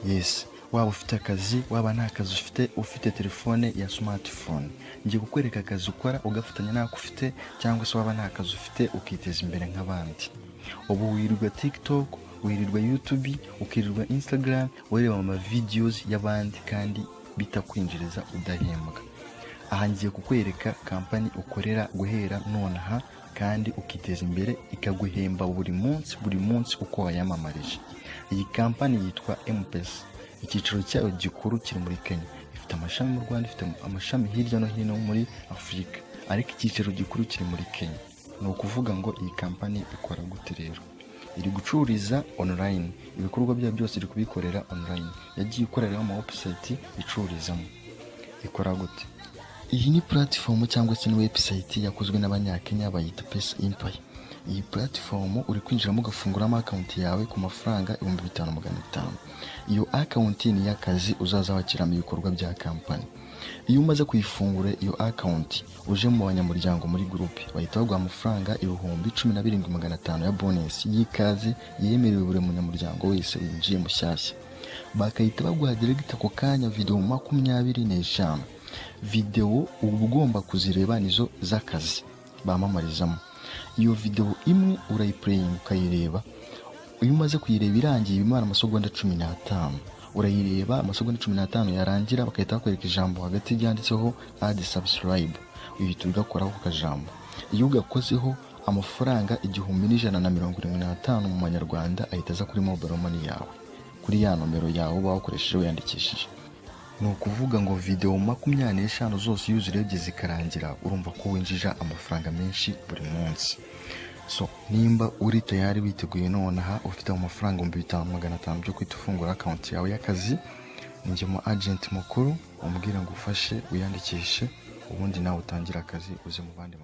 Yes, waba ufite akazi waba nta kazi ufite telefone ya smartphone, ngiye kukwereka akazi ukora ugafatanya n'ako ufite, cyangwa se waba nta kazi ufite ukiteza imbere nk'abandi. Ubu wirirwa TikTok, wirirwa YouTube, ukirirwa Instagram, ureba ama videos y'abandi kandi bitakwinjiriza udahembwa. Aha ngiye kukwereka kampani ukorera guhera nonaha kandi ukiteza imbere ikaguhemba buri munsi uko wayamamarije. Iyi kampani yitwa M-Pesa. Icyiciro cyayo gikuru kiri muri Kenya. Ifite amashami mu Rwanda, ifite amashami hirya no hino muri Afurika, ariko icyiciro gikuru kiri muri Kenya. Ni ukuvuga ngo iyi kampani ikora gute rero? Iri gucururiza online, ibikorwa byayo byose iri kubikorera online. Yagiye ikorera mu website icururizamo. Ikora gute? Iyi ni platform cyangwa se ni website yakozwe n'abanyakenya bayita Pesa Empire. Iyi platform uri kwinjiramo ugafunguramo account yawe ku mafaranga 5500. Iyo account ni y'akazi uzaza wakiramo ibikorwa bya kampani. Iyo umaze kuyifungura iyo account uje mu banyamuryango muri group bahita baguha amafaranga 17500 ya bonus y'ikaze yemerewe buri munyamuryango wese winjiye mushyashya. Bakahita baguha direct ako kanya video 25. Video uba ugomba kuzireba nizo z'akazi bamamarizamo. Iyo video imwe urayiplaying ukayireba. Iyo umaze kuyireba irangiye bimara amasegonda 15, urayireba amasegonda 15 yarangira bakahita bakwereka ijambo hagati ryanditseho add subscribe. Uhita ugakoraho ku kajambo. Iyo ugakozeho amafaranga 1175 mu manyarwanda ahita aza kuri mobile money yawe, kuri ya nomero yawe bakoresheje wiyandikishije. Ni ukuvuga ngo video 25 zose iyo uzirebye zikarangira urumva ko winjija amafaranga menshi buri munsi. So nimba uri tayari witeguye nonaha ufite amafaranga 5500 byo kwita ufungura account yawe y'akazi, ninjye mu agent mukuru umubwira ngo ufashe wiyandikishe, ubundi nawe utangira akazi uze mu bandi